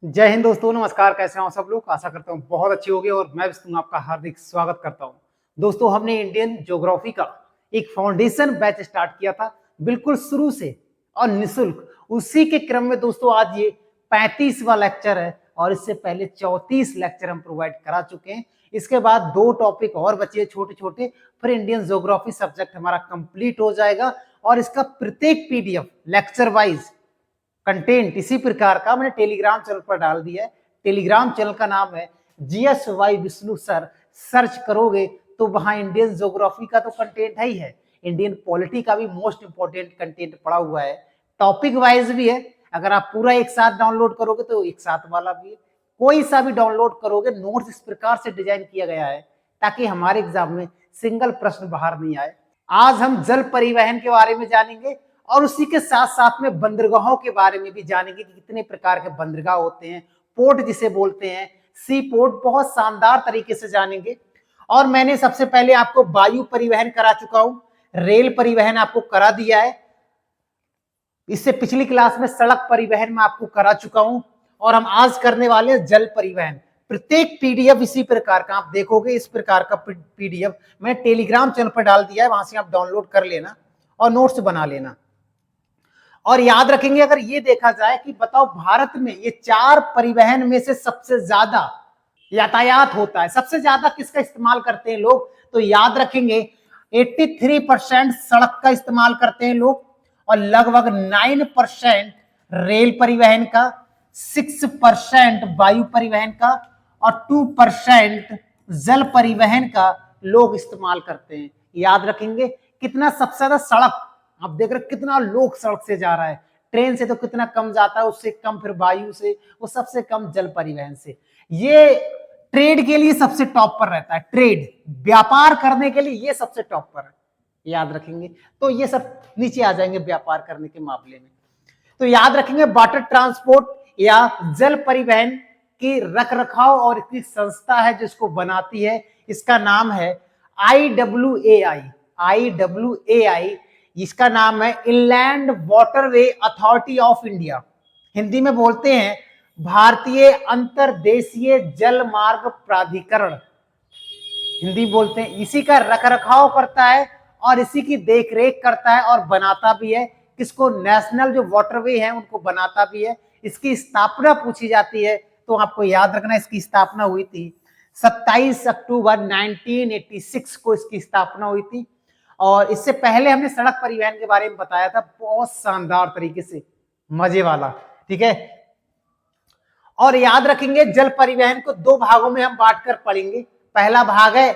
जय हिंद दोस्तों, नमस्कार। कैसे हो सब लोग? आशा करता हूँ बहुत अच्छी होगी और मैं विष्णु आपका हार्दिक स्वागत करता हूँ। दोस्तों, हमने इंडियन ज्योग्राफी का एक फाउंडेशन बैच स्टार्ट किया था बिल्कुल शुरू से और निःशुल्क। उसी के क्रम में दोस्तों आज ये 35वां लेक्चर है और इससे पहले 34 लेक्चर हम प्रोवाइड करा चुके हैं। इसके बाद 2 टॉपिक और बचे छोटे छोटे, फिर इंडियन ज्योग्राफी सब्जेक्ट हमारा कंप्लीट हो जाएगा और इसका प्रत्येक पीडीएफ लेक्चर वाइज कंटेंट इसी प्रकार का मैंने टेलीग्राम चैनल पर डाल दिया है। टेलीग्राम चैनल का नाम है GSY विष्णु सर। सर्च करोगे तो वहां इंडियन ज्योग्राफी का तो कंटेंट है ही है, इंडियन पॉलिटी का भी मोस्ट इंपोर्टेंट कंटेंट पड़ा हुआ है, टॉपिक वाइज भी है। अगर आप पूरा एक साथ डाउनलोड करोगे तो एक साथ वाला भी है, कोई सा भी डाउनलोड करोगे। नोट्स इस प्रकार से डिजाइन किया गया है ताकि हमारे एग्जाम में सिंगल प्रश्न बाहर नहीं आए। आज हम जल परिवहन के बारे में जानेंगे और उसी के साथ साथ में बंदरगाहों के बारे में भी जानेंगे कि कितने प्रकार के बंदरगाह होते हैं, पोर्ट जिसे बोलते हैं, सी पोर्ट, बहुत शानदार तरीके से जानेंगे। और मैंने सबसे पहले आपको वायु परिवहन करा चुका हूं, रेल परिवहन आपको करा दिया है, इससे पिछली क्लास में सड़क परिवहन में आपको करा चुका हूं और हम आज करने वाले हैं जल परिवहन। प्रत्येक पीडीएफ इसी प्रकार का आप देखोगे, इस प्रकार का पीडीएफ मैं टेलीग्राम चैनल पर डाल दिया है, वहां से आप डाउनलोड कर लेना और नोट्स बना लेना। और याद रखेंगे, अगर ये देखा जाए कि बताओ भारत में ये 4 परिवहन में से सबसे ज्यादा यातायात होता है, सबसे ज्यादा किसका इस्तेमाल करते हैं लोग, तो याद रखेंगे 83% सड़क का इस्तेमाल करते हैं लोग और लगभग 9% रेल परिवहन का, 6% वायु परिवहन का और 2% जल परिवहन का लोग इस्तेमाल करते हैं। याद रखेंगे कितना सबसे ज्यादा सड़क, आप देख रहे कितना लोग सड़क से जा रहा है, ट्रेन से तो कितना कम जाता है, उससे कम फिर वायु से, वो सबसे कम जल परिवहन से। ये ट्रेड के लिए सबसे टॉप पर रहता है, ट्रेड व्यापार करने के लिए ये सबसे टॉप पर है, याद रखेंगे। तो ये सब नीचे आ जाएंगे व्यापार करने के मामले में। तो याद रखेंगे वाटर ट्रांसपोर्ट या जल परिवहन की रख रखाव और इसकी संस्था है जिसको बनाती है, इसका नाम है IWAI। इसका नाम है inland waterway authority of India, Hindi में बोलते हैं भारतीय अंतरदेशीय जल मार्ग प्राधिकरण, हिंदी बोलते हैं। इसी का रखरखाव करता है और इसी की देखरेख करता है और बनाता भी है। किसको? नेशनल जो वाटरवे है उनको बनाता भी है। इसकी स्थापना पूछी जाती है तो आपको याद रखना, इसकी स्थापना हुई थी 27 अक्टूबर 1986 को इसकी स्थापना हुई थी। और इससे पहले हमने सड़क परिवहन के बारे में बताया था, बहुत शानदार तरीके से, मजे वाला, ठीक है। और याद रखेंगे जल परिवहन को 2 भागों में हम बांटकर पढ़ेंगे। पहला भाग है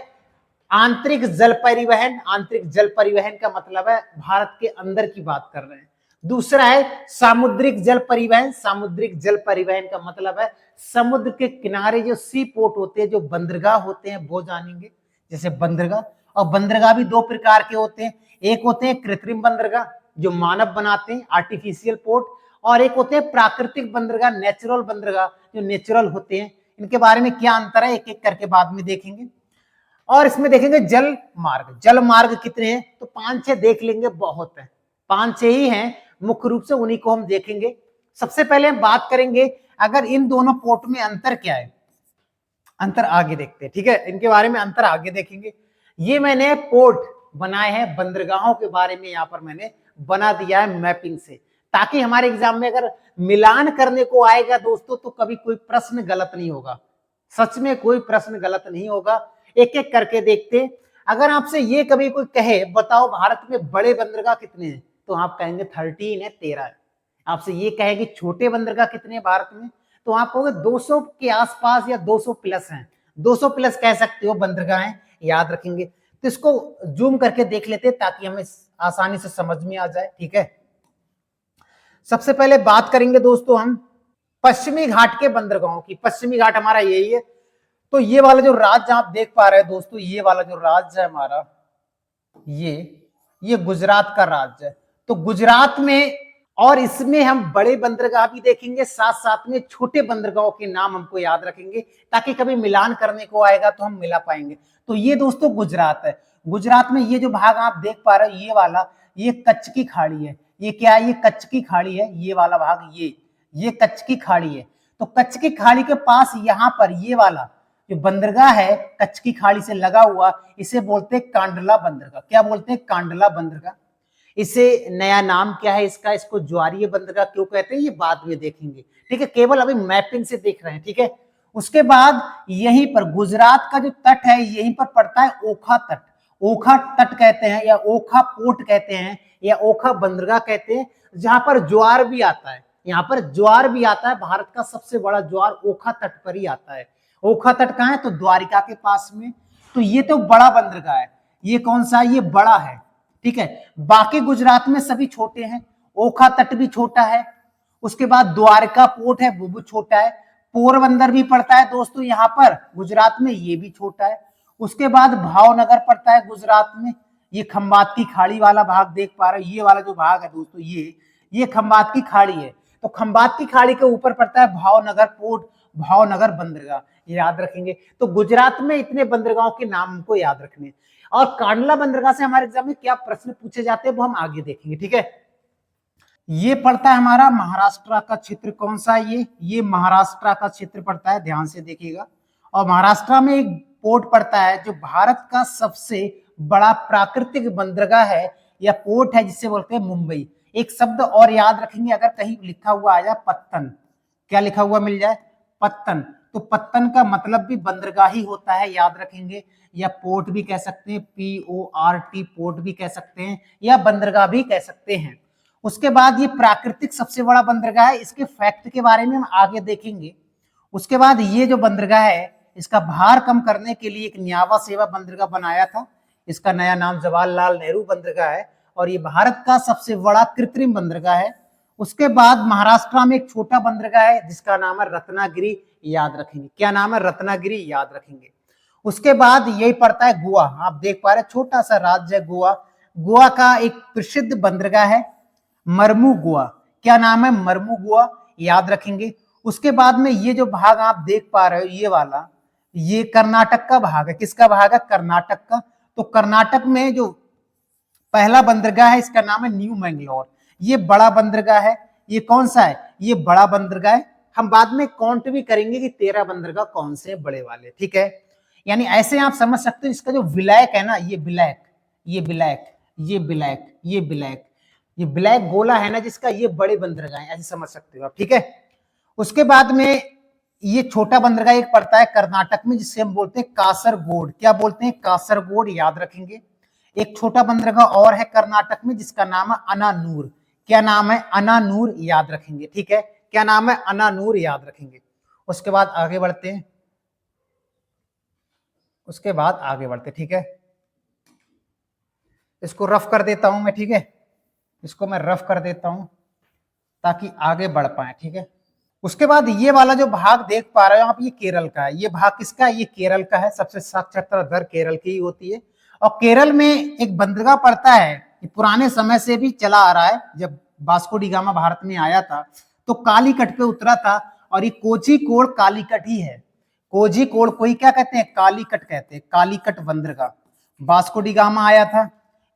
आंतरिक जल परिवहन। आंतरिक जल परिवहन का मतलब है भारत के अंदर की बात कर रहे हैं। दूसरा है सामुद्रिक जल परिवहन। सामुद्रिक जल परिवहन का मतलब है समुद्र के किनारे जो सी पोर्ट होते हैं, जो बंदरगाह होते हैं, वो जानेंगे। जैसे बंदरगाह, और बंदरगाह भी 2 प्रकार के होते हैं, एक होते हैं कृत्रिम बंदरगाह जो मानव बनाते हैं, आर्टिफिशियल पोर्ट, और एक होते हैं प्राकृतिक बंदरगाह, नेचुरल बंदरगाह जो नेचुरल होते हैं। इनके बारे में क्या अंतर है एक एक करके बाद में देखेंगे। और इसमें देखेंगे जल मार्ग। जल मार्ग कितने हैं तो 5-6 देख लेंगे, बहुत है, 5-6 ही हैं मुख्य रूप से, उन्हीं को हम देखेंगे। सबसे पहले हम बात करेंगे अगर इन दोनों पोर्ट में अंतर क्या है, अंतर आगे देखते हैं, ठीक है। इनके बारे में अंतर आगे देखेंगे। ये मैंने पोर्ट बनाए हैं बंदरगाहों के बारे में, यहां पर मैंने बना दिया है मैपिंग से, ताकि हमारे एग्जाम में अगर मिलान करने को आएगा दोस्तों तो कभी कोई प्रश्न गलत नहीं होगा, सच में कोई प्रश्न गलत नहीं होगा। एक एक करके देखते। अगर आपसे ये कभी कोई कहे बताओ भारत में बड़े बंदरगाह कितने हैं, तो आप कहेंगे 13 है, 13 है। आपसे ये कहे कि छोटे बंदरगाह कितने हैं भारत में, तो आप कहोगे 200 के आसपास या 200 प्लस हैं। 200 प्लस कह सकते हो बंदरगाह हैं, याद रखेंगे। तो इसको जूम करके देख लेते हैं ताकि हमें आसानी से समझ में आ जाए, ठीक है। सबसे पहले बात करेंगे दोस्तों हम पश्चिमी घाट के बंदरगाहों की। पश्चिमी घाट हमारा यही है। तो ये वाला जो राज्य आप देख पा रहे हैं दोस्तों, ये वाला जो राज्य है हमारा, ये गुजरात का राज्य है। तो गुजरात में, और इसमें हम बड़े बंदरगाह भी देखेंगे, साथ साथ में छोटे बंदरगाहों के नाम हमको याद रखेंगे ताकि कभी मिलान करने को आएगा तो हम मिला पाएंगे। तो ये दोस्तों गुजरात है। गुजरात में ये जो भाग आप देख पा रहे हो, ये वाला, ये कच्छ की खाड़ी है। ये क्या है? ये कच्छ की खाड़ी है, ये वाला भाग, ये कच्छ की खाड़ी है। तो कच्छ की खाड़ी के पास यहाँ पर ये वाला जो बंदरगाह है कच्छ की खाड़ी से लगा हुआ, इसे बोलते हैं कांडला बंदरगाह। क्या बोलते हैं? कांडला बंदरगाह। इसे नया नाम क्या है इसका? इसको ज्वारीय बंदरगाह क्यों कहते हैं ये बाद में देखेंगे, ठीक है, केवल अभी मैपिंग से देख रहे हैं, ठीक है। उसके बाद यहीं पर गुजरात का जो तट है यहीं पर पड़ता है ओखा तट। ओखा तट कहते हैं या ओखा पोर्ट कहते हैं या ओखा बंदरगाह कहते हैं, जहां पर ज्वार भी आता है। यहाँ पर ज्वार भी आता है, भारत का सबसे बड़ा ज्वार ओखा तट पर ही आता है। ओखा तट कहाँ है? तो द्वारिका के पास में। तो ये तो बड़ा बंदरगाह है। ये कौन सा है? ये बड़ा है, ठीक है। बाकी गुजरात में सभी छोटे हैं। ओखा तट भी छोटा है। उसके बाद द्वारका पोर्ट है, वो भी छोटा है। पोरबंदर भी पड़ता है दोस्तों यहाँ पर गुजरात में, ये भी छोटा है। उसके बाद भावनगर पड़ता है गुजरात में। ये खंबात की खाड़ी वाला भाग देख पा रहे हो, ये वाला जो भाग है दोस्तों ये खंबात की खाड़ी है। तो खंबात की खाड़ी के ऊपर पड़ता है भावनगर पोर्ट, भावनगर बंदरगाह, ये याद रखेंगे। तो गुजरात में इतने बंदरगाहों के नाम हमको याद रखने। और कांडला बंदरगाह से हमारे एग्जाम में क्या प्रश्न पूछे जाते हैं वो हम आगे देखेंगे, ठीक है। ये पड़ता है हमारा महाराष्ट्र का क्षेत्र। कौन सा है ये महाराष्ट्र का क्षेत्र पड़ता है, ध्यान से देखिएगा। और महाराष्ट्र में एक पोर्ट पड़ता है जो भारत का सबसे बड़ा प्राकृतिक बंदरगाह है या पोर्ट है, जिसे बोलते हैं मुंबई। एक शब्द और याद रखेंगे, अगर कहीं लिखा हुआ आ जाए पत्तन, क्या लिखा हुआ मिल जाए? पत्तन, तो पत्तन का मतलब भी बंदरगाह ही होता है, याद रखेंगे। या पोर्ट भी कह सकते हैं, PORT पोर्ट भी कह सकते हैं, या बंदरगाह भी कह सकते हैं। उसके बाद ये प्राकृतिक सबसे बड़ा बंदरगाह है, इसके फैक्ट के बारे में हम आगे देखेंगे। उसके बाद ये जो बंदरगाह है इसका भार कम करने के लिए एक न्यावा सेवा बंदरगाह बनाया था। इसका नया नाम जवाहरलाल नेहरू बंदरगाह है और ये भारत का सबसे बड़ा कृत्रिम बंदरगाह है। उसके बाद महाराष्ट्र में एक छोटा बंदरगाह है जिसका नाम है रत्नागिरी, याद रखेंगे। क्या नाम है? रत्नागिरी, याद रखेंगे। उसके बाद यही पड़ता है गोवा। आप देख पा रहे हैं छोटा सा राज्य है गोवा। गोवा का एक प्रसिद्ध बंदरगाह है मरमू गोवा। क्या नाम है? मरमू गोवा, याद रखेंगे। उसके बाद में ये जो भाग आप देख पा रहे हो ये वाला, ये कर्नाटक का भाग है। किसका भाग है? कर्नाटक का। तो कर्नाटक में जो पहला बंदरगाह है इसका नाम है न्यू मैंगलोर। ये बड़ा बंदरगाह है। ये कौन सा है? ये बड़ा बंदरगाह है। हम बाद में काउंट भी करेंगे कि 13 बंदरगाह कौन से हैं बड़े वाले, ठीक है। यानी ऐसे आप समझ सकते हो, इसका जो विलायक है ना, ये ब्लैक, ये ब्लैक, ये ब्लैक, ये ब्लैक, ये ब्लैक गोला है ना जिसका, ये बड़े बंदरगाह है, ऐसे समझ सकते हो आप, ठीक है। उसके बाद में ये छोटा बंदरगाह एक पड़ता है कर्नाटक में जिसे हम बोलते हैं कासरगोड। क्या बोलते हैं? कासरगोड, याद रखेंगे। एक छोटा बंदरगाह और है कर्नाटक में जिसका नाम है अनानूर। क्या नाम है? अनानूर, याद रखेंगे, ठीक है। क्या नाम है? अनानूर, याद रखेंगे। उसके बाद आगे बढ़ते हैं, उसके बाद आगे बढ़ते, ठीक है। इसको रफ कर देता हूं मैं, ठीक है। इसको मैं रफ कर देता हूं ताकि आगे बढ़ पाए, ठीक है। उसके बाद ये वाला जो भाग देख पा रहे हो आप, ये केरल का है। ये भाग किसका है? ये केरल का है। सबसे साक्षरता दर केरल की ही होती है। और केरल में एक बंदरगाह पड़ता है, ये पुराने समय से भी चला आ रहा है। जब वास्को डी गामा भारत में आया था तो कालीकट पे उतरा था और ये कोझीकोड कालीकट ही है। कोझीकोड को ही क्या कहते हैं? कालीकट कहते हैं, कालीकट बंदरगाह। वास्को डी गामा आया था,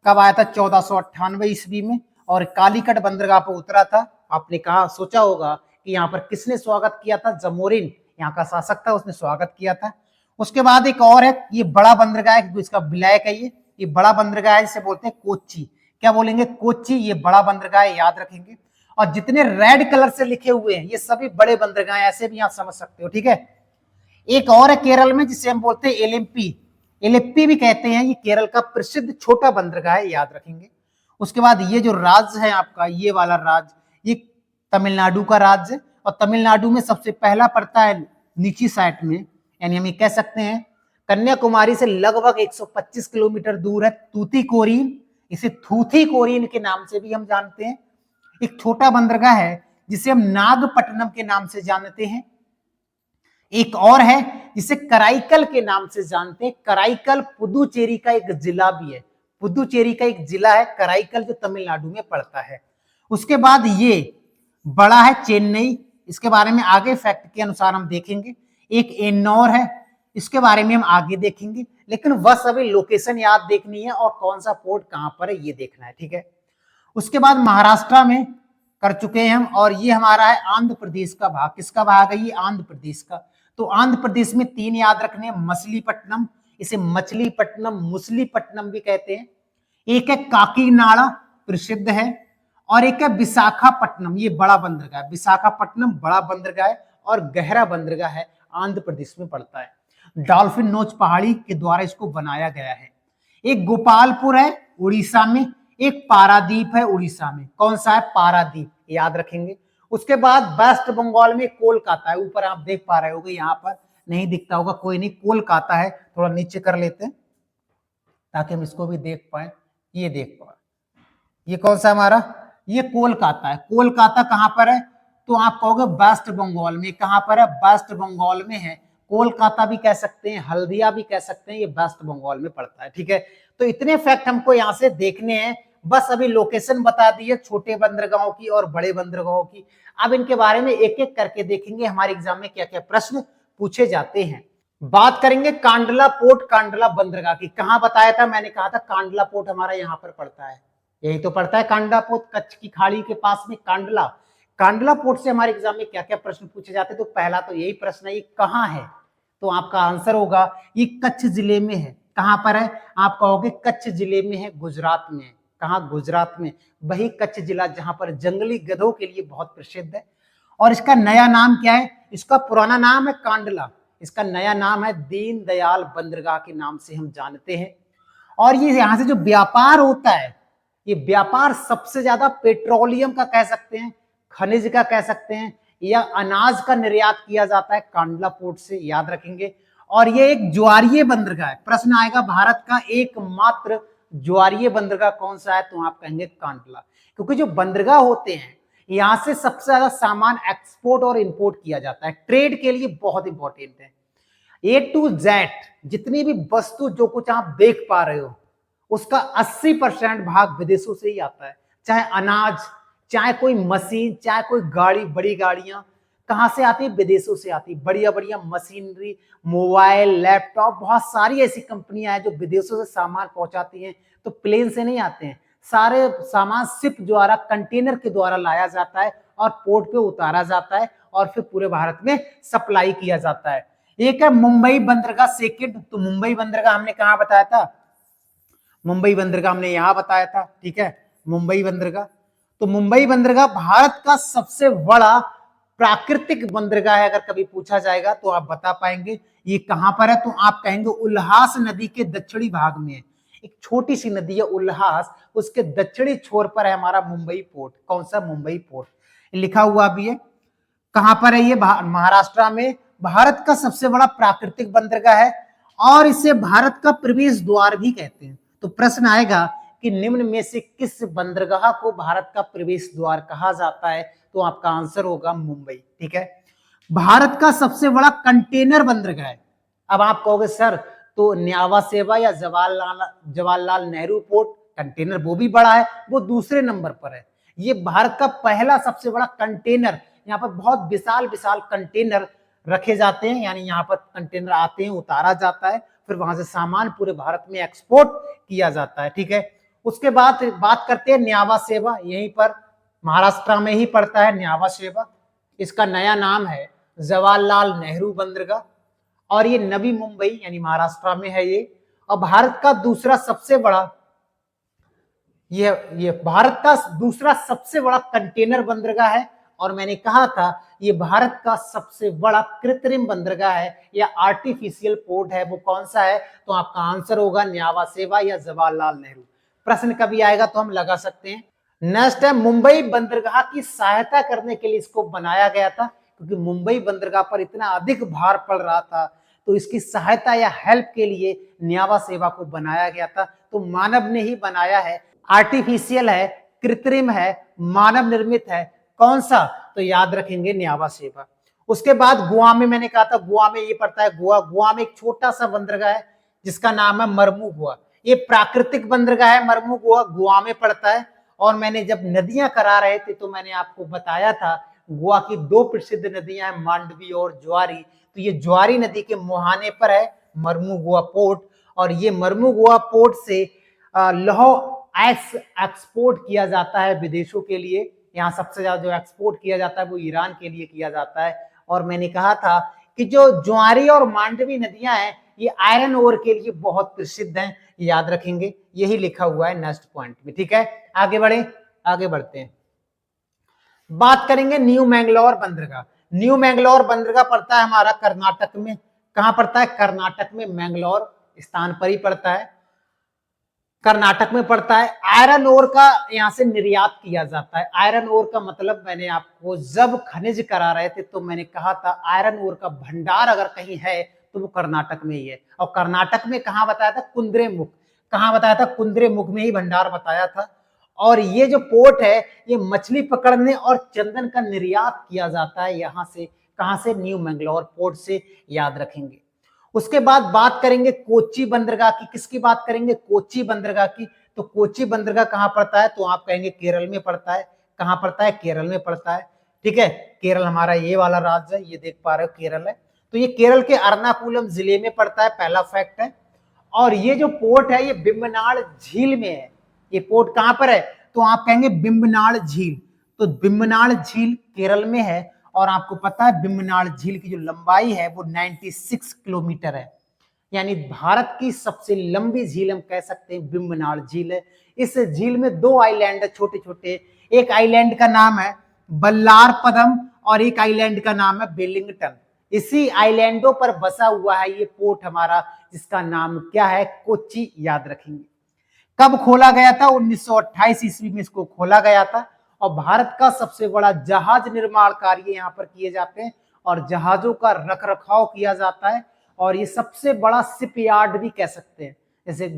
कब आया था? 1498 ईस्वी में, और कालीकट बंदरगाह पर उतरा था। आपने कहा, सोचा होगा कि यहाँ पर किसने स्वागत किया था? जमोरिन, यहाँ का शासक था, उसने स्वागत किया था। उसके बाद एक और है, ये बड़ा बंदरगाह है, इसका विलायक है ये बड़ा बंदरगाह है, जिसे बोलते हैं कोच्चि। क्या बोलेंगे? कोच्चि, ये बड़ा बंदरगाह है, याद रखेंगे। और जितने रेड कलर से लिखे हुए हैं ये सभी बड़े बंदरगाह हैं, ऐसे भी आप समझ सकते हो, ठीक है। एक और है केरल में जिसे हम बोलते हैं एलेप्पी, एलेप्पी भी कहते हैं। ये केरल का प्रसिद्ध छोटा बंदरगाह है, याद रखेंगे। उसके बाद ये जो राज्य है आपका, ये वाला राज्य, ये तमिलनाडु का राज्य है। और तमिलनाडु में सबसे पहला पड़ता है नीची साइड में, यानी हम ये कह सकते हैं कन्याकुमारी से लगभग 125 किलोमीटर दूर है तूतीकोरिन। इसे थूथीकोरिन के नाम से भी हम जानते हैं। एक छोटा बंदरगाह है जिसे हम नागपट्टनम के नाम से जानते हैं। एक और है जिसे कराईकल के नाम से जानते हैं। कराईकल पुदुचेरी का एक जिला भी है, पुदुचेरी का एक जिला है कराईकल, जो तमिलनाडु में पड़ता है। उसके बाद ये बड़ा है चेन्नई, इसके बारे में आगे फैक्ट के अनुसार हम देखेंगे। एक एन्नौर है, इसके बारे में हम आगे देखेंगे, लेकिन बस अभी लोकेशन याद देखनी है और कौन सा पोर्ट कहां पर है ये देखना है, ठीक है। उसके बाद महाराष्ट्र में कर चुके हैं हम। और ये हमारा है आंध्र प्रदेश का भाग। किसका भाग है ये? आंध्र प्रदेश का। तो आंध्र प्रदेश में 3 याद रखने हैं। मछलीपट्टनम, इसे मछलीपट्टनम, मुसलीपट्टनम भी कहते हैं। एक है काकीनाडा, प्रसिद्ध है। और एक है विशाखापट्टनम, ये बड़ा बंदरगाह। विशाखापट्टनम बड़ा बंदरगाह है और गहरा बंदरगाह है, आंध्र प्रदेश में पड़ता है। डॉल्फिन नोच पहाड़ी के द्वारा इसको बनाया गया है। एक गोपालपुर है उड़ीसा में, एक पारादीप है उड़ीसा में। कौन सा है? पारादीप, याद रखेंगे। उसके बाद वेस्ट बंगाल में कोलकाता है। ऊपर आप देख पा रहे होगे, यहाँ पर नहीं दिखता होगा, कोई नहीं, कोलकाता है। थोड़ा नीचे कर लेते हैं ताकि हम इसको भी देख पाए। ये देख पाए, ये कौन सा हमारा? ये कोलकाता है। कोलकाता कहां पर है? तो आप कहोगे वेस्ट बंगाल में। कहां पर है? वेस्ट बंगाल में है। कोलकाता भी कह सकते हैं, हल्दिया भी कह सकते हैं, ये वेस्ट बंगाल में पड़ता है। ठीक है, तो इतने फैक्ट हमको यहाँ से देखने हैं। बस अभी लोकेशन बता दी है छोटे बंदरगाहों की और बड़े बंदरगाहों की। अब इनके बारे में एक एक करके देखेंगे हमारे एग्जाम में क्या क्या प्रश्न पूछे जाते हैं। बात करेंगे कांडला पोर्ट, कांडला बंदरगाह की। कहां बताया था मैंने? कहा था कांडला पोर्ट हमारा यहाँ पर पड़ता है। यही तो पड़ता है कांडला पोर्ट, कच्छ की खाड़ी के पास में कांडला। कांडला पोर्ट से हमारे एग्जाम में क्या क्या प्रश्न पूछे जाते हैं? तो पहला तो यही प्रश्न है, ये कहाँ है? तो आपका आंसर होगा ये कच्छ जिले में है। कहां पर है? आप कहोगे कच्छ जिले में है, गुजरात में है। कहां? गुजरात में। वही कच्छ जिला जहां पर जंगली गधों के लिए बहुत प्रसिद्ध है। और इसका नया नाम क्या है? इसका पुराना नाम है कांडला, इसका नया नाम है दीनदयाल बंदरगाह के नाम से हम जानते हैं। और ये यहां से जो व्यापार होता है, ये व्यापार सबसे ज्यादा पेट्रोलियम का कह सकते हैं, खनिज का कह सकते हैं, या अनाज का निर्यात किया जाता है कांडला पोर्ट से, याद रखेंगे। और ये एक ज्वारीय बंदरगाह है। प्रश्न आएगा भारत का एकमात्र ज्वारीय बंदरगाह कौन सा है? तो आप कहेंगे कांडला। क्योंकि जो बंदरगाह होते हैं, यहां से सबसे ज्यादा सामान एक्सपोर्ट और इंपोर्ट किया जाता है, ट्रेड के लिए बहुत इंपॉर्टेंट है। ए टू जेड जितनी भी वस्तु जो कुछ आप देख पा रहे हो, उसका 80% भाग विदेशों से ही आता है। चाहे अनाज, चाहे कोई मशीन, चाहे कोई गाड़ी, बड़ी गाड़ियां कहां से आती है? विदेशों से आती है। बढ़िया बढ़िया मशीनरी, मोबाइल, लैपटॉप, बहुत सारी ऐसी कंपनियां हैं जो विदेशों से सामान पहुंचाती हैं। तो प्लेन से नहीं आते हैं, सारे सामान शिप द्वारा, कंटेनर के द्वारा लाया जाता है और पोर्ट पे उतारा जाता है और फिर पूरे भारत में सप्लाई किया जाता है। एक है मुंबई बंदरगाह सेकंड। तो मुंबई बंदरगाह हमने कहा बताया था? मुंबई बंदरगाह हमने यहां बताया था। ठीक है, मुंबई बंदरगाह। तो मुंबई बंदरगाह भारत का सबसे बड़ा प्राकृतिक बंदरगाह है। अगर कभी पूछा जाएगा तो आप बता पाएंगे ये कहां पर है? तो आप कहेंगे उल्हास नदी के दक्षिणी भाग में है। एक छोटी सी नदी है उल्हास, उसके दक्षिणी छोर पर है हमारा मुंबई पोर्ट। कौन सा? मुंबई पोर्ट। लिखा हुआ भी है। कहां पर है ये? महाराष्ट्र में। भारत का सबसे बड़ा प्राकृतिक बंदरगाह है और इसे भारत का प्रवेश द्वार भी कहते हैं। तो प्रश्न आएगा कि निम्न में से किस बंदरगाह को भारत का प्रवेश द्वार कहा जाता है? तो आपका आंसर होगा मुंबई। ठीक है, भारत का सबसे बड़ा कंटेनर बंदरगाह है। अब आप कहोगे सर तो न्यावा सेवा या जवाहरलाल नेहरू पोर्ट, कंटेनर वो भी बड़ा है, वो दूसरे नंबर पर है। ये भारत का पहला सबसे बड़ा कंटेनर, यहाँ पर बहुत विशाल विशाल कंटेनर रखे जाते हैं, यानी यहाँ पर कंटेनर आते हैं, उतारा जाता है, फिर वहां से सामान पूरे भारत में एक्सपोर्ट किया जाता है। ठीक है, उसके बाद बात करते हैं न्यावा सेवा। यहीं पर महाराष्ट्र में ही पड़ता है न्यावा सेवा। इसका नया नाम है जवाहरलाल नेहरू बंदरगाह और ये नवी मुंबई यानी महाराष्ट्र में है ये। और भारत का दूसरा सबसे बड़ा ये भारत का दूसरा सबसे बड़ा कंटेनर बंदरगाह है। और मैंने कहा था ये भारत का सबसे बड़ा कृत्रिम बंदरगाह है या आर्टिफिशियल पोर्ट है। वो कौन सा है? तो आपका आंसर होगा न्यावा सेवा या जवाहरलाल नेहरू। प्रश्न कभी आएगा तो हम लगा सकते हैं। नेक्स्ट है मुंबई बंदरगाह की सहायता करने के लिए इसको बनाया गया था, क्योंकि मुंबई बंदरगाह पर इतना अधिक भार पड़ रहा था, तो इसकी सहायता या हेल्प के लिए न्यावा सेवा को बनाया गया था। तो मानव ने ही बनाया है, आर्टिफिशियल है, कृत्रिम है, मानव निर्मित है, कौन सा? तो याद रखेंगे न्यावा सेवा। उसके बाद गोवा में, मैंने कहा था गोवा में ये पड़ता है। गोवा में एक छोटा सा बंदरगाह है जिसका नाम है मरमू गोवा। ये प्राकृतिक बंदरगाह है मरमू गोवा में पड़ता है। और मैंने जब नदियां करा रहे थे तो मैंने आपको बताया था गोवा की 2 प्रसिद्ध नदियां हैं, मांडवी और ज्वारी। तो ये ज्वारी नदी के मुहाने पर है मरमू गोवा पोर्ट। और ये मरमू गोवा पोर्ट से लौह एक्सपोर्ट किया जाता है विदेशों के लिए। यहाँ सबसे ज्यादा जो एक्सपोर्ट किया जाता है वो ईरान के लिए किया जाता है। और मैंने कहा था कि जो ज्वारी और मांडवी नदियां हैं ये आयरन ओर के लिए बहुत प्रसिद्ध हैं, याद रखेंगे, यही लिखा हुआ है नेक्स्ट पॉइंट में। ठीक है, आगे बढ़ते हैं। बात करेंगे न्यू मैंगलोर बंदरगाह। न्यू मैंगलोर बंदरगाह पड़ता है हमारा कर्नाटक में। कहां पड़ता है? कर्नाटक में, मैंगलोर स्थान पर ही पड़ता है, कर्नाटक में पड़ता है। आयरन ओर का यहां से निर्यात किया जाता है। आयरन ओर का मतलब मैंने आपको जब खनिज करा रहे थे तो मैंने कहा था आयरन ओर का भंडार अगर कहीं है तो वो कर्नाटक में ही है। और कर्नाटक में कहां बताया था? कुंद्रेमुख। कहां बताया था? कुंद्रेमुख में ही भंडार बताया था। और ये जो पोर्ट है ये मछली पकड़ने और चंदन का निर्यात किया जाता है यहां से। कहां से? न्यू मैंगलोर पोर्ट से, याद रखेंगे। उसके बाद बात करेंगे कोच्चि बंदरगाह की। किसकी बात करेंगे? कोच्चि बंदरगाह की। तो कोच्चि बंदरगाह कहां पड़ता है? तो आप कहेंगे केरल में पड़ता है। कहां पड़ता है? केरल में पड़ता है। ठीक है, केरल हमारा ये वाला राज्य है, ये देख पा रहे हो केरल है। तो ये केरल के अर्नाकुलम जिले में पड़ता है, पहला फैक्ट है। और ये जो पोर्ट है ये बिम्बनाड़ झील में है। ये पोर्ट कहां पर है? तो आप कहेंगे बिम्बनाड़ झील। तो बिम्बनाड़ झील केरल में है। और आपको पता है बिम्बनाड़ झील की जो लंबाई है वो 96 किलोमीटर है, यानी भारत की सबसे लंबी झील हम कह सकते हैं बिम्बनाड़ झील है। इस झील में दो आइलैंड है छोटे छोटे। एक आइलैंड का नाम है बल्लार पदम और एक आइलैंड का नाम है वेलिंगटन। इसी आइलैंडों पर बसा हुआ है ये पोर्ट हमारा, जिसका नाम क्या है? कोच्चि, याद रखेंगे। कब खोला गया था? 1928 ईस्वी में इसको खोला गया था। और भारत का सबसे बड़ा जहाज निर्माण कार्य यहाँ पर किए जाते हैं और जहाजों का रख रखाव किया जाता है। और ये सबसे बड़ा शिप यार्ड भी कह सकते हैं। जैसे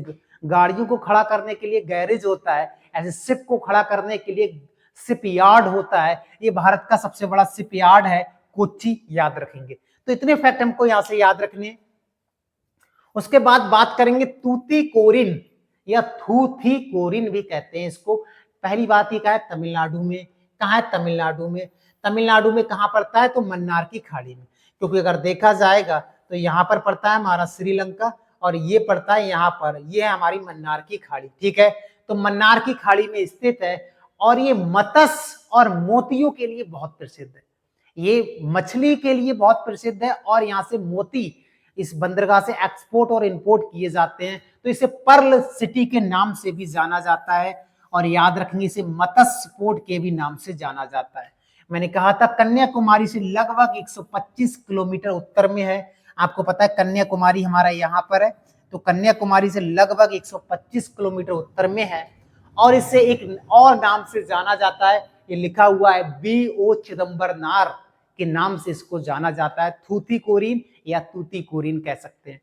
गाड़ियों को खड़ा करने के लिए गैरेज होता है, ऐसे शिप को खड़ा करने के लिए शिप यार्ड होता है। ये भारत का सबसे बड़ा शिप यार्ड है कोच्चि, याद रखेंगे। तो इतने फैक्ट हमको यहाँ से याद रखने हैं। उसके बाद बात करेंगे तूतीकोरिन या थूथीकोरिन भी कहते हैं इसको। पहली बात ये कहा है तमिलनाडु में। कहा है? तमिलनाडु में। तमिलनाडु में कहां पड़ता है? तो मन्नार की खाड़ी में। क्योंकि अगर देखा जाएगा तो यहाँ पर पड़ता है हमारा श्रीलंका और ये पड़ता है यहाँ पर, ये है हमारी मन्नार की खाड़ी। ठीक है, तो मन्नार की खाड़ी में स्थित है और ये मत्स्य और मोतियों के लिए बहुत प्रसिद्ध है। ये मछली के लिए बहुत प्रसिद्ध है और यहाँ से मोती इस बंदरगाह से एक्सपोर्ट और इंपोर्ट किए जाते हैं। तो इसे पर्ल सिटी के नाम से भी जाना जाता है और याद रखेंगे इसे मत्स्य पोर्ट के भी नाम से जाना जाता है। मैंने कहा था कन्याकुमारी से लगभग 125 किलोमीटर उत्तर में है। आपको पता है कन्याकुमारी हमारा यहाँ पर है, तो कन्याकुमारी से लगभग 125 किलोमीटर उत्तर में है। और इसे एक और नाम से जाना जाता है, ये लिखा हुआ है B.O. चिदम्बरनार के नाम से इसको जाना जाता है। थूथीकोरिन या तूतीकोरिन कह सकते हैं।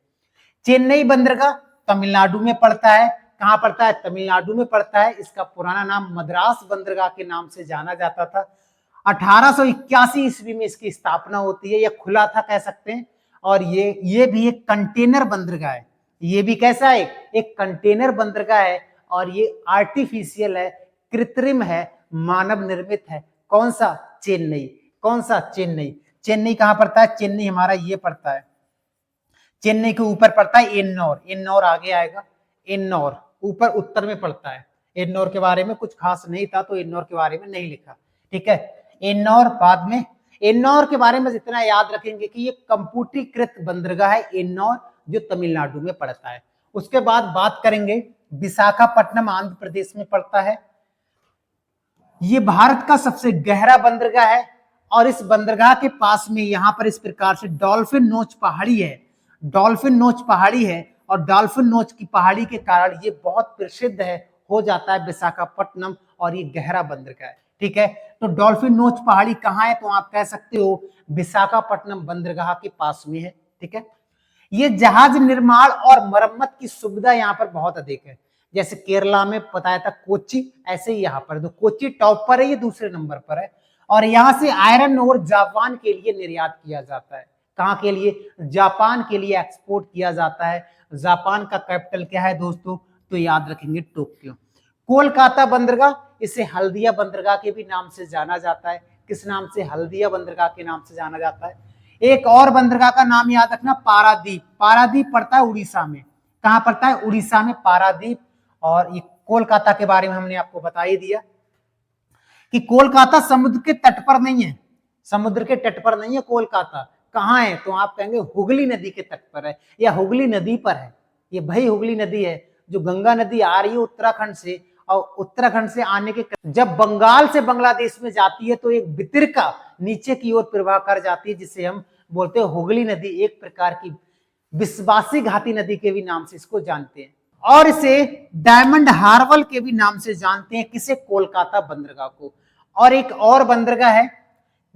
चेन्नई बंदरगाह तमिलनाडु में पड़ता है। कहां पड़ता है? तमिलनाडु में पड़ता है। इसका पुराना नाम मद्रास बंदरगाह के नाम से जाना जाता था। 1881 ईस्वी में इसकी स्थापना होती है, यह खुला था कह सकते हैं। और ये भी एक कंटेनर बंदरगाह है। ये भी कैसा है? एक कंटेनर बंदरगाह है और ये आर्टिफिशियल है, कृत्रिम है, मानव निर्मित है। कौन सा? चेन्नई। कौन सा? चेन्नई। चेन्नई कहां पड़ता है? चेन्नई हमारा ये पड़ता है, चेन्नई के ऊपर पड़ता है एन्नौर। एन्नौर आगे आएगा, एन्नौर ऊपर उत्तर में पड़ता है। एन्नौर के बारे में कुछ खास नहीं था तो एन्नौर के बारे में नहीं लिखा। ठीक है, एन्नौर बाद में। एन्नौर के बारे में इतना याद रखेंगे कि ये कंप्यूटरीकृत बंदरगाह है एन्नौर, जो तमिलनाडु में पड़ता है। उसके बाद बात करेंगे विशाखापट्टनम आंध्र प्रदेश में पड़ता है। ये भारत का सबसे गहरा बंदरगाह है और इस बंदरगाह के पास में यहाँ पर इस प्रकार से डॉल्फिन नोच पहाड़ी है। डॉल्फिन नोच पहाड़ी है और डॉल्फिन नोच की पहाड़ी के कारण ये बहुत प्रसिद्ध है, हो जाता है विशाखापट्टनम और ये गहरा बंदरगाह है। ठीक है, तो डॉल्फिन नोच पहाड़ी कहाँ है? तो आप कह सकते हो विशाखापट्टनम बंदरगाह के पास में है। ठीक है, ये जहाज निर्माण और मरम्मत की सुविधा यहाँ पर बहुत अधिक है। जैसे केरला में बताया था कोच्चि, ऐसे ही यहाँ पर तो कोच्चि टॉप पर है, ये दूसरे नंबर पर है। और यहाँ से आयरन ओर जापान के लिए निर्यात किया जाता है। कहाँ के लिए? जापान के लिए एक्सपोर्ट किया जाता है। जापान का कैपिटल क्या है दोस्तों? तो याद रखेंगे टोक्यो। कोलकाता बंदरगाह, इसे हल्दिया बंदरगाह के भी नाम से जाना जाता है। किस नाम से? हल्दिया बंदरगाह के नाम से जाना जाता है। एक और बंदरगाह का नाम याद रखना, पारादीप। पारादीप पड़ता है उड़ीसा में। कहां पड़ता है? उड़ीसा में पारादीप। और ये कोलकाता के बारे में हमने आपको बता ही दिया। कि कोलकाता समुद्र के तट पर नहीं है, समुद्र के तट पर नहीं है कोलकाता। कहाँ है? तो आप कहेंगे हुगली नदी के तट पर है या हुगली नदी पर है। ये भाई हुगली नदी है, जो गंगा नदी आ रही है उत्तराखंड से, और उत्तराखंड से आने के जब बंगाल से बांग्लादेश में जाती है तो एक वितरिका नीचे की ओर प्रवाह कर जाती है, जिसे हम बोलते हैं हुगली नदी। एक प्रकार की विश्वासी घाटी नदी के भी नाम से इसको जानते हैं, और इसे डायमंड हार्बर के भी नाम से जानते हैं। किसे? कोलकाता बंदरगाह को। और एक और बंदरगाह है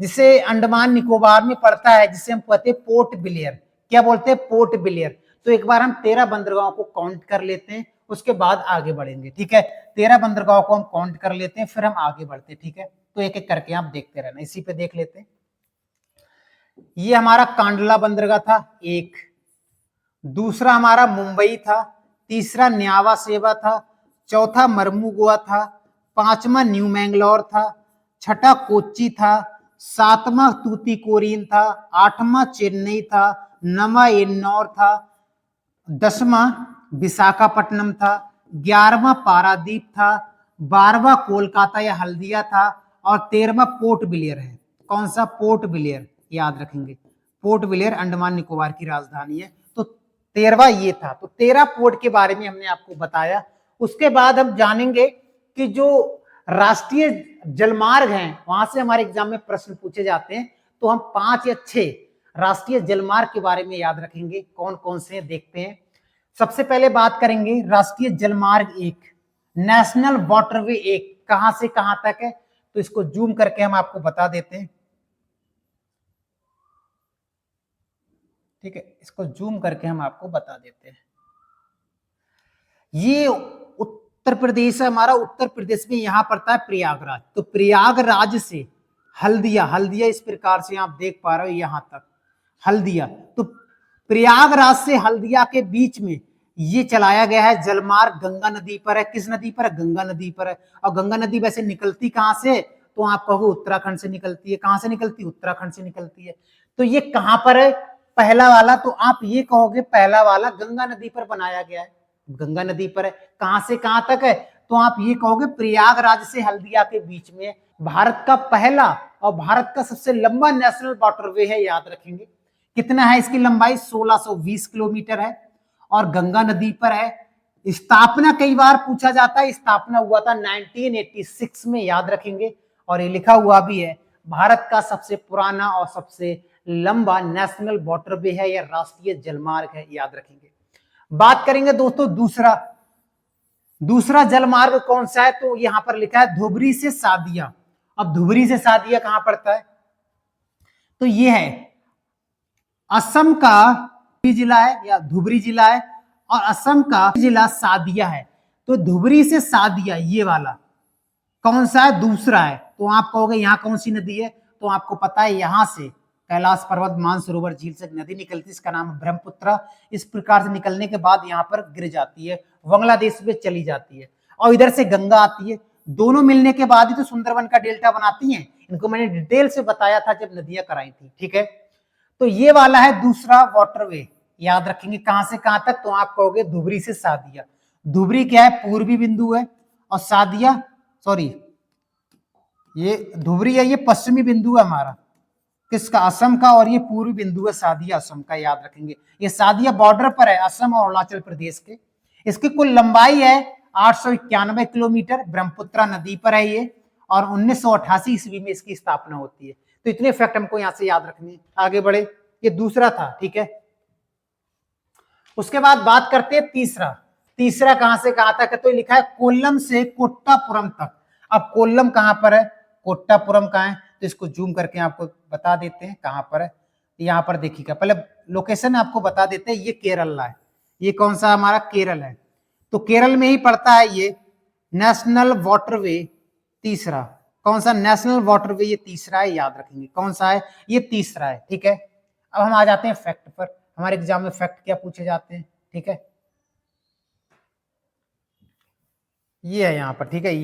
जिसे अंडमान निकोबार में पड़ता है, जिसे हम कहते हैं पोर्ट ब्लेयर। क्या बोलते हैं? Port Blair. तो एक बार हम 13 बंदरगाहों को काउंट कर लेते हैं, उसके बाद आगे बढ़ेंगे। ठीक है, 13 बंदरगाहों को हम काउंट कर लेते हैं, फिर हम आगे बढ़ते हैं। ठीक है, तो एक एक करके आप देखते रहना। इसी पे देख लेते हैं। ये हमारा कांडला बंदरगाह था एक, दूसरा हमारा मुंबई था, तीसरा न्यावा सेवा था, चौथा मरमुगुआ था, पांचवा न्यू मैंगलोर था, छठा कोच्चि था, सातवां तूतीकोरिन था, आठवां चेन्नई था, नवा एन्नौर था, 10वां विशाखापट्टनम था, 11वां पारादीप था, 12वां कोलकाता या हल्दिया था, और 13वां पोर्ट ब्लेयर है। कौन सा? पोर्ट ब्लेयर, याद रखेंगे। पोर्ट ब्लेयर अंडमान निकोबार की राजधानी है। तो 13वां ये था। तो 13 पोर्ट के बारे में हमने आपको बताया। उसके बाद हम जानेंगे कि जो राष्ट्रीय जलमार्ग हैं, वहां से हमारे एग्जाम में प्रश्न पूछे जाते हैं, तो हम 5 या 6 राष्ट्रीय जलमार्ग के बारे में याद रखेंगे। कौन कौन से देखते हैं। सबसे पहले बात करेंगे राष्ट्रीय जलमार्ग 1, नेशनल वाटरवे 1, कहां से कहां तक है? तो इसको जूम करके हम आपको बता देते हैं। ठीक है, इसको जूम करके हम आपको बता देते हैं। ये उत्तर प्रदेश है हमारा। उत्तर प्रदेश में यहां पड़ता है प्रयागराज। तो प्रयागराज से हल्दिया, हल्दिया इस प्रकार से आप देख पा रहे हो यहां तक हल्दिया। तो प्रयागराज से हल्दिया के बीच में ये चलाया गया है जलमार्ग। गंगा नदी पर है। किस नदी पर है? गंगा नदी पर है। और गंगा नदी वैसे निकलती कहां से? तो आप कहोगे उत्तराखंड से निकलती है। कहां से निकलती है? उत्तराखंड से निकलती है। तो ये कहां पर है? पहला वाला, तो आप ये कहोगे पहला वाला गंगा नदी पर बनाया गया है, गंगा नदी पर है। कहां से कहां तक है? तो आप ये कहोगे प्रयागराज से हल्दिया के बीच में। भारत का पहला और भारत का सबसे लंबा नेशनल वाटरवे है, याद रखेंगे। कितना है इसकी लंबाई? 1620 किलोमीटर है, और गंगा नदी पर है। स्थापना कई बार पूछा जाता है, स्थापना हुआ था 1986 में, याद रखेंगे। और ये लिखा हुआ भी है, भारत का सबसे पुराना और सबसे लंबा नेशनल वाटरवे है या राष्ट्रीय जलमार्ग है, याद रखेंगे। बात करेंगे दोस्तों दूसरा जलमार्ग कौन सा है? तो यहां पर लिखा है धुबरी से सादिया। अब धुबरी से सादिया कहां पड़ता है? तो ये है असम का जिला है या धुबरी जिला है, और असम का जिला सादिया है। तो धुबरी से सादिया ये वाला कौन सा है? दूसरा है। तो आप कहोगे यहां कौन सी नदी है? तो आपको पता है यहां से कैलाश पर्वत मानसरोवर झील से नदी निकलती है, इसका नाम ब्रह्मपुत्र। इस प्रकार से निकलने के बाद यहाँ पर गिर जाती है, बांग्लादेश में चली जाती है, और इधर से गंगा आती है। दोनों मिलने के बाद ही तो सुंदरवन का डेल्टा बनाती हैं। इनको मैंने डिटेल से बताया था जब नदियां कराई थी। ठीक है, तो ये वाला है दूसरा वाटरवे, याद रखेंगे। कहां से कहां तक? तो आप कहोगे धुबरी से सादिया। धुबरी क्या है? पूर्वी बिंदु है, और सादिया ये धुबरी है, ये पश्चिमी बिंदु है हमारा, किसका? असम का। और ये पूर्वी बिंदु है सादिया, असम का, याद रखेंगे। ये सादिया बॉर्डर पर है असम और अरुणाचल प्रदेश के। इसकी कुल लंबाई है 891 किलोमीटर। ब्रह्मपुत्र नदी पर है ये, और 1988 ईस्वी में इसकी स्थापना होती है। तो इतने फैक्ट हमको यहां से याद रखने। आगे बढ़े, ये दूसरा था। ठीक है, उसके बाद बात करते हैं तीसरा कहां से कहां तक है? तो लिखा है कोल्लम से कोट्टापुरम तक। अब कोल्लम कहां पर है? कोट्टापुरम कहां है? तो इसको जूम करके आपको बता देते हैं कहां पर है। यहां पर देखिएगा, पहले लोकेशन आपको बता देते हैं। ये केरल है। ये कौन सा हमारा? केरल है। तो केरल में ही पड़ता है ये नेशनल वाटरवे तीसरा। कौन सा? नेशनल वाटरवे ये तीसरा है, याद रखेंगे। कौन सा है? ये तीसरा है। ठीक है, अब हम आ जाते हैं फैक्ट पर। हमारे एग्जाम में फैक्ट क्या पूछे जाते हैं? ठीक है, ये है यहां पर। ठीक है,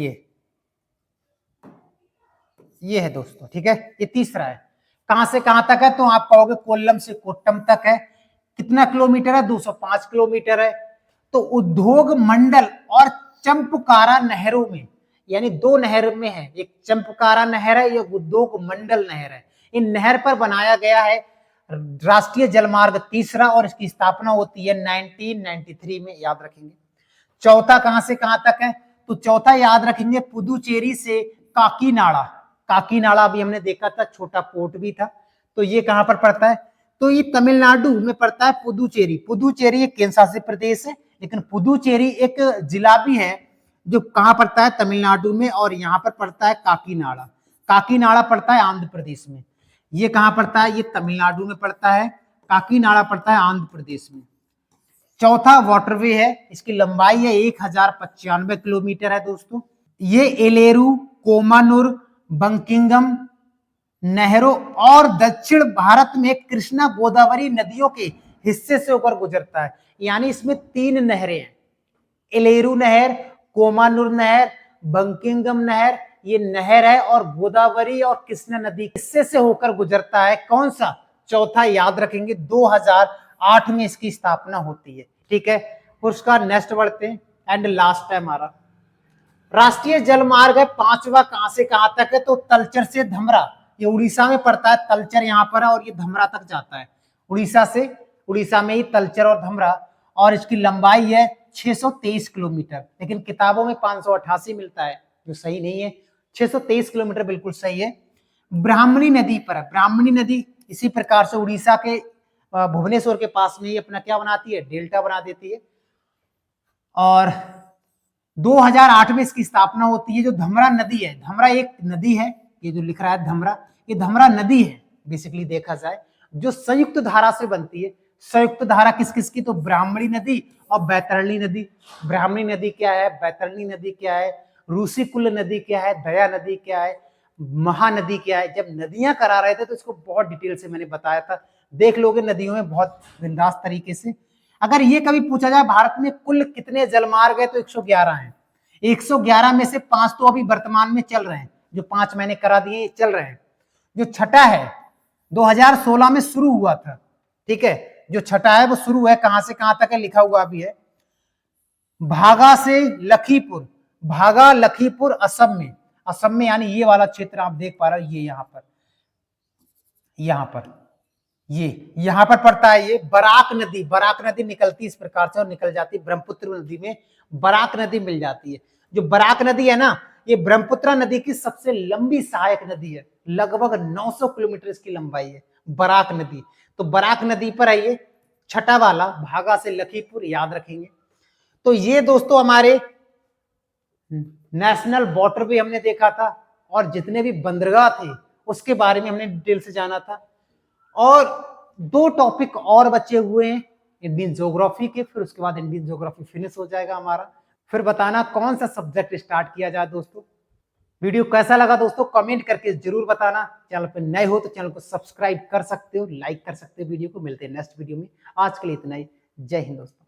ये है दोस्तों। ठीक है, ये तीसरा है। कहां से कहां तक है? तो आप कहोगे कोल्लम से कोट्टम तक है। कितना किलोमीटर है? 205 किलोमीटर है। तो उद्योग मंडल और चंपकारा नहरों में, यानी दो नहर में है, एक चंपकारा नहर है, एक उद्योग मंडल नहर है। इन नहर पर बनाया गया है राष्ट्रीय जलमार्ग तीसरा और इसकी स्थापना होती है 1993 में, याद रखेंगे। चौथा कहां से कहां तक है, तो चौथा याद रखेंगे पुदुचेरी से काकीनाडा। काकीनाडा भी हमने देखा था, छोटा पोर्ट भी था। तो ये कहां पर पड़ता है, तो ये तमिलनाडु में पड़ता है पुदुचेरी। पुदुचेरी एक केंद्र शासित प्रदेश है, लेकिन पुदुचेरी एक जिला भी है जो कहां पड़ता है, तमिलनाडु में, और यहां पर पड़ता है काकीनाडा। काकीनाडा पड़ता है आंध्र प्रदेश में। ये कहां पड़ता है, ये तमिलनाडु में पड़ता है, काकीनाडा पड़ता है आंध्र प्रदेश में। चौथा वाटरवे है, इसकी लंबाई है 1095 किलोमीटर है दोस्तों। ये एलेरू, कोमानूर, बंकिंगम नहरों और दक्षिण भारत में कृष्णा गोदावरी नदियों के हिस्से से होकर गुजरता है। यानी इसमें 3 नहरें हैं, एलेरू नहर, कोमानूर नहर, बंकिंगम नहर, ये नहर है, और गोदावरी और कृष्णा नदी हिस्से से होकर गुजरता है। कौन सा, चौथा याद रखेंगे। 2008 में इसकी स्थापना होती है, ठीक है। पुरस्कार नेक्स्ट बढ़ते हैं, एंड लास्ट है हमारा राष्ट्रीय जलमार्ग है 5वां, कहां से कहां तक है, तो तलचर से धमरा। ये उड़ीसा में पड़ता है, तलचर यहां पर है और ये धमरा तक जाता है। उड़ीसा से, उड़ीसा में ही तलचर और धमरा, और इसकी लंबाई है 623 किलोमीटर, लेकिन किताबों में 588 मिलता है, जो सही नहीं है। 623 किलोमीटर बिल्कुल सही है। ब्राह्मणी नदी पर है। ब्राह्मणी नदी इसी प्रकार से उड़ीसा के भुवनेश्वर के पास में ही अपना क्या बनाती है, डेल्टा बना देती है। और 2008 में इसकी स्थापना होती है। जो धमरा नदी है, धमरा एक नदी है, ये जो लिख रहा है धमरा, ये धमरा नदी है बेसिकली देखा जाए, जो संयुक्त धारा से बनती है। संयुक्त धारा किस किस की, तो ब्राह्मणी नदी और बैतरणी नदी। ब्राह्मणी नदी क्या है, बैतरणी नदी क्या है, ऋषिकुल नदी क्या है, दया नदी क्या है, महानदी क्या है। जब नदियां करा रहे थे तो इसको बहुत डिटेल से मैंने बताया था, देख लोगे नदियों में बहुत बिंदास तरीके से। अगर ये कभी पूछा जाए भारत में कुल कितने जलमार्ग है, तो 111 हैं। 111 में से 5 तो अभी वर्तमान में चल रहे हैं, जो 5 मैंने करा दिए चल रहे हैं। जो छठा है 2016 में शुरू हुआ था, ठीक है। जो छठा है वो शुरू है, कहां से कहां तक है लिखा हुआ भी है, भागा से लखीपुर। भागा लखीपुर असम में, असम में, यानी ये वाला क्षेत्र आप देख पा रहे हो, ये यहां पर ये यहां पर पड़ता है। ये बराक नदी, बराक नदी निकलती इस प्रकार से और निकल जाती है ब्रह्मपुत्र नदी में, बराक नदी मिल जाती है। जो बराक नदी है ना, ये ब्रह्मपुत्र नदी की सबसे लंबी सहायक नदी है, लगभग 900 किलोमीटर इसकी लंबाई है बराक नदी। तो बराक नदी पर है ये छठा वाला, भागा से लखीपुर, याद रखेंगे। तो ये दोस्तों हमारे नेशनल वाटरवे हमने देखा था, और जितने भी बंदरगाह थे उसके बारे में हमने डिटेल से जाना था। और 2 टॉपिक और बचे हुए हैं इंडियन ज्योग्राफी के, फिर उसके बाद इंडियन ज्योग्राफी फिनिश हो जाएगा हमारा। फिर बताना कौन सा सब्जेक्ट स्टार्ट किया जाए दोस्तों। वीडियो कैसा लगा दोस्तों, कमेंट करके जरूर बताना। चैनल पर नए हो तो चैनल को सब्सक्राइब कर सकते हो, लाइक कर सकते हो वीडियो को। मिलते हैं नेक्स्ट वीडियो में, आज के लिए इतना ही। जय हिंद दोस्तों।